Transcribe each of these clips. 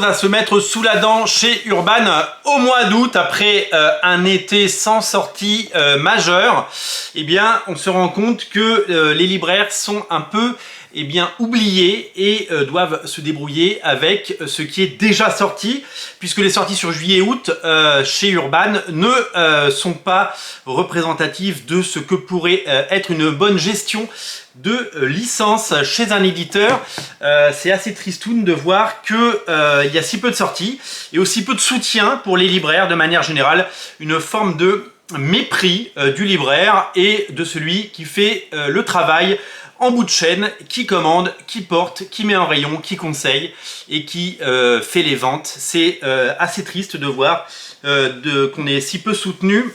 À se mettre sous la dent chez Urban au mois d'août après un été sans sortie majeure. Eh bien, on se rend compte que les libraires sont un peu oubliés et doivent se débrouiller avec ce qui est déjà sorti, puisque les sorties sur juillet et août chez Urban ne sont pas représentatives de ce que pourrait être une bonne gestion de licence chez un éditeur. C'est assez tristoun de voir que il y a si peu de sorties et aussi peu de soutien pour les libraires de manière générale, une forme de mépris du libraire et de celui qui fait le travail en bout de chaîne, qui commande, qui porte, qui met en rayon, qui conseille et qui fait les ventes. C'est assez triste de voir qu'on est si peu soutenu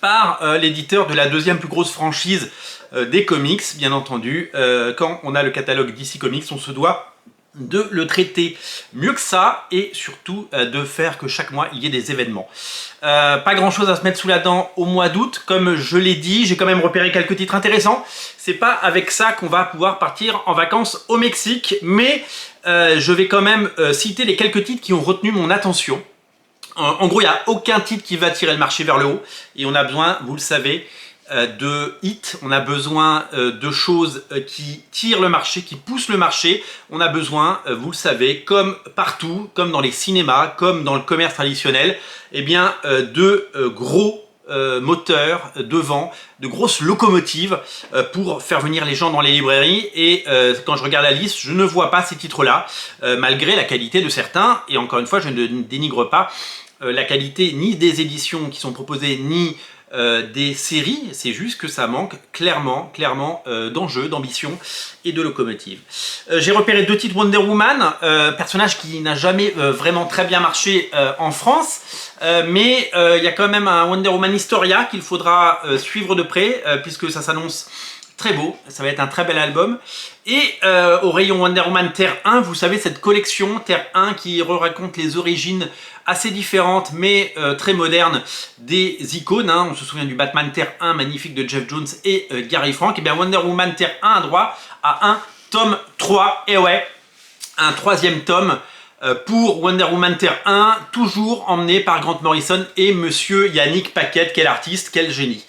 par l'éditeur de la deuxième plus grosse franchise des comics, bien entendu. Quand on a le catalogue DC Comics, on se doit de le traiter mieux que ça et surtout de faire que chaque mois il y ait des événements. Pas grand chose à se mettre sous la dent au mois d'août, comme je l'ai dit, j'ai quand même repéré quelques titres intéressants. C'est pas avec ça qu'on va pouvoir partir en vacances au Mexique, mais je vais quand même citer les quelques titres qui ont retenu mon attention. En gros, il n'y a aucun titre qui va tirer le marché vers le haut et on a besoin, vous le savez, de hits, on a besoin de choses qui tirent le marché, qui poussent le marché. On a besoin, vous le savez, comme partout, comme dans les cinémas, comme dans le commerce traditionnel, de gros moteurs devant, de grosses locomotives pour faire venir les gens dans les librairies. Et quand je regarde la liste, je ne vois pas ces titres-là, malgré la qualité de certains. Et encore une fois, je ne dénigre pas la qualité ni des éditions qui sont proposées, ni des séries, c'est juste que ça manque clairement d'enjeu, d'ambition et de locomotive. J'ai repéré deux titres Wonder Woman, personnage qui n'a jamais vraiment très bien marché en France, mais il y a quand même un Wonder Woman Historia qu'il faudra suivre de près, puisque ça s'annonce très beau, ça va être un très bel album. Et au rayon Wonder Woman Terre 1, vous savez, cette collection Terre 1 qui raconte les origines assez différentes mais très modernes des icônes. On se souvient du Batman Terre 1 magnifique de Jeff Jones et Gary Frank. Et bien Wonder Woman Terre 1 a droit à un tome 3, et ouais, un troisième tome pour Wonder Woman Terre 1, toujours emmené par Grant Morrison et monsieur Yannick Paquette. Quel artiste, quel génie.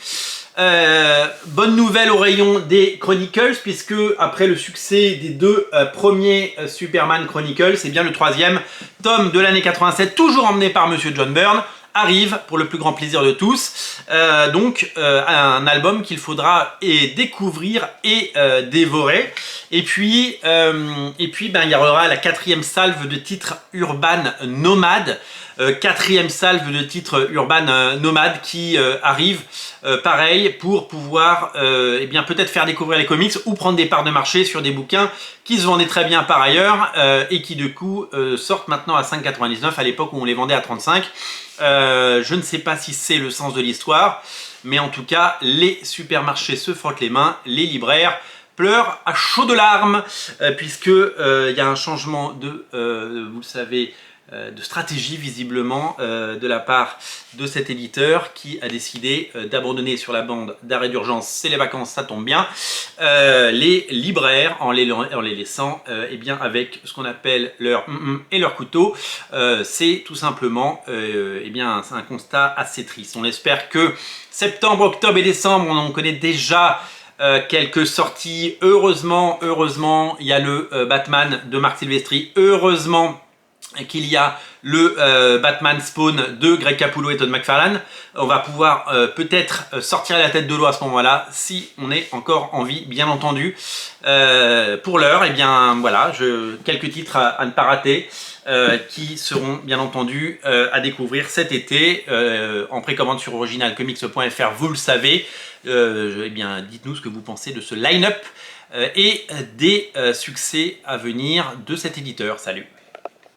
Bonne nouvelle au rayon des Chronicles, puisque après le succès des deux premiers Superman Chronicles, c'est bien le troisième tome de l'année 87, toujours emmené par monsieur John Byrne, arrive pour le plus grand plaisir de tous. Un album qu'il faudra découvrir et dévorer. Et puis il y aura la quatrième salve de titres Urban Nomade. Quatrième salve de titres Urban Nomade qui arrive pareil pour pouvoir peut-être faire découvrir les comics ou prendre des parts de marché sur des bouquins qui se vendaient très bien par ailleurs et qui du coup sortent maintenant à 5,99 à l'époque où on les vendait à 35. Je ne sais pas si c'est le sens de l'histoire, mais en tout cas les supermarchés se frottent les mains, les libraires pleurent à chaudes larmes puisque il y a un changement de, vous le savez, de stratégie visiblement de la part de cet éditeur qui a décidé d'abandonner sur la bande d'arrêt d'urgence, c'est les vacances, ça tombe bien, les libraires en les laissant avec ce qu'on appelle leur et leur couteau. C'est tout simplement c'est un constat assez triste. On espère que septembre, octobre et décembre, on connaît déjà quelques sorties. Heureusement, il y a le Batman de Marc Silvestri. Heureusement qu'il y a le Batman Spawn de Greg Capullo et Todd McFarlane. On va pouvoir peut-être sortir la tête de l'eau à ce moment-là, si on est encore en vie, bien entendu. Pour l'heure, voilà, quelques titres à ne pas rater, qui seront bien entendu à découvrir cet été en précommande sur originalcomics.fr, vous le savez. Dites-nous ce que vous pensez de ce line-up et des succès à venir de cet éditeur. Salut!